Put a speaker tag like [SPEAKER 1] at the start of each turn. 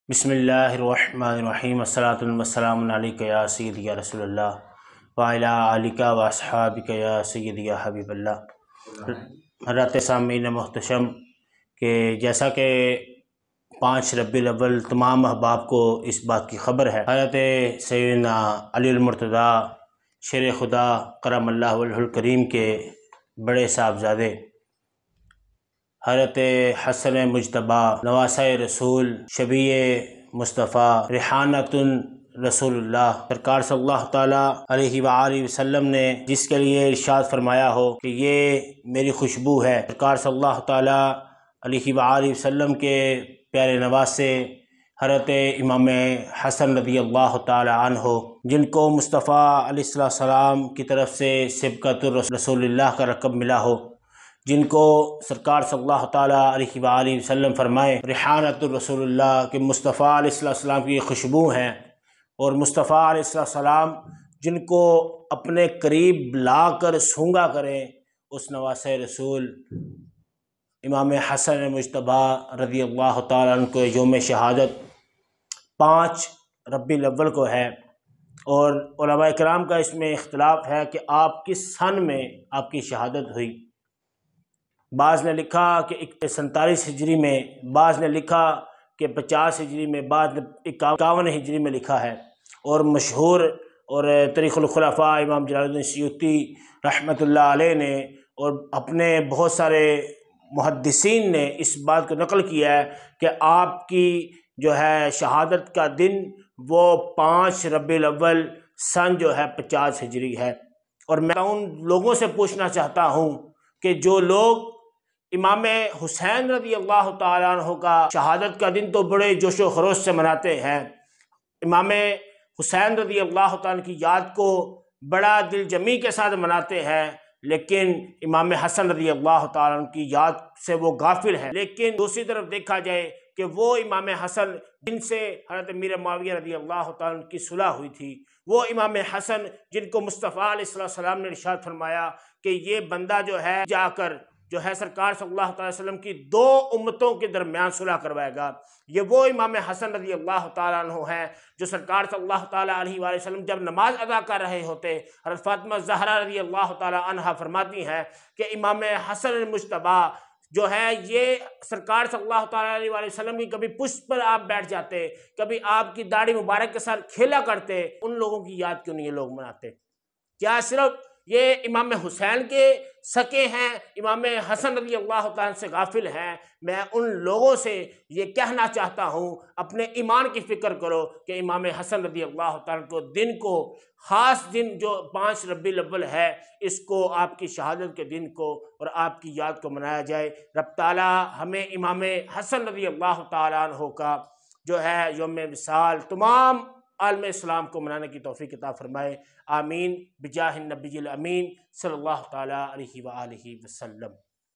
[SPEAKER 1] بسم اللہ الرحمن الرحیم الصلاۃ والسلام علیک یا سیدی یا رسول اللہ وعلی آلک و اصحابک یا سیدی یا حبیب اللہ۔ حضرات سامعین محتشم کہ جیسا کہ 5 ربیع الاول تمام احباب کو اس بات کی خبر ہے، حضرت سیدنا علی المرتضیٰ شیر خدا کرم اللہ وجہہ الکریم کے بڑے صاحبزادے حضرت حسن مجتبیٰ نواسہ رسول شبیہ مصطفیٰ ریحانۃ رسول اللہ سرکار صلی اللہ تعالیٰ علیہ وآلہ وسلم نے جس کے لیے ارشاد فرمایا ہو کہ یہ میری خوشبو ہے، سرکار صلی اللہ تعالیٰ علیہ وآلہ وسلم کے پیارے نواسے حضرت امام حسن رضی اللہ تعالیٰ عنہ، جن کو مصطفیٰ علیہ السلام کی طرف سے سبقت رسول اللہ کا لقب ملا ہو، جن کو سرکار صلی اللہ تعالیٰ علیہ وآلہ وسلم فرمائے ریحانۃ الرسول اللہ کہ مصطفیٰ علیہ السلام کی خوشبو ہیں، اور مصطفیٰ علیہ السلام جن کو اپنے قریب لا کر سونگا کریں، اس نواسہ رسول امام حسن مجتبیٰ رضی اللہ تعالیٰ عنہ کو یوم شہادت 5 ربیع الاول کو ہے، اور علماء کرام کا اس میں اختلاف ہے کہ آپ کس سن میں آپ کی شہادت ہوئی۔ بعض نے لکھا کہ 47 ہجری میں، بعض نے لکھا کہ 50 ہجری میں، بعض نے 51 ہجری میں لکھا ہے، اور مشہور اور تاریخ الخلفاء امام جلال الدین سیوطی رحمۃ اللہ علیہ نے اور اپنے بہت سارے محدثین نے اس بات کو نقل کیا ہے کہ آپ کی جو ہے شہادت کا دن وہ 5 ربیع الاول سن جو ہے 50 ہجری ہے۔ اور میں ان لوگوں سے پوچھنا چاہتا ہوں کہ جو لوگ امام حسین رضی اللہ تعالیٰ عنہ کا شہادت کا دن تو بڑے جوش و خروش سے مناتے ہیں، امام حسین رضی اللہ تعالیٰ عنہ کی یاد کو بڑا دل جمی کے ساتھ مناتے ہیں، لیکن امام حسن رضی اللہ تعالیٰ عنہ کی یاد سے وہ غافل ہیں۔ لیکن دوسری طرف دیکھا جائے کہ وہ امام حسن جن سے حضرت امیر معاویہ رضی اللہ تعالیٰ عنہ کی صلح ہوئی تھی، وہ امام حسن جن کو مصطفیٰ علیہ السلام نے ارشاد فرمایا کہ یہ بندہ جو ہے جا کر جو ہے سرکار صلی اللہ تعالی وسلم کی 2 امتوں کے درمیان صلح کروائے گا، یہ وہ امام حسن رضی اللہ تعالیٰ عنہ ہیں جو سرکار صلی اللہ تعالیٰ علیہ وآلہ وسلم جب نماز ادا کر رہے ہوتے، حضرت فاطمہ زہرا رضی اللہ تعالیٰ عنہ فرماتی ہیں کہ امام حسن المجتبیٰ جو ہے یہ سرکار صلی اللہ تعالیٰ علیہ وآلہ وسلم کی کبھی پشت پر آپ بیٹھ جاتے، کبھی آپ کی داڑھی مبارک کے ساتھ کھیلا کرتے، ان لوگوں کی یاد کیوں نہیں یہ لوگ مناتے؟ کیا صرف یہ امام حسین کے سکے ہیں، امام حسن رضی اللہ تعالیٰ سے غافل ہیں؟ میں ان لوگوں سے یہ کہنا چاہتا ہوں اپنے ایمان کی فکر کرو کہ امام حسن رضی اللہ تعالیٰ کو دن کو، خاص دن جو 5 ربیع الاول ہے، اس کو آپ کی شہادت کے دن کو اور آپ کی یاد کو منایا جائے۔ رب تعالیٰ ہمیں امام حسن رضی اللہ تعالیٰ عنہ کا جو ہے یوم وصال تمام عالم اسلام کو منانے کی توفیق عطا فرمائے، آمین بجاہ النبی الامین صلی اللہ تعالیٰ علیہ وآلہ وسلم۔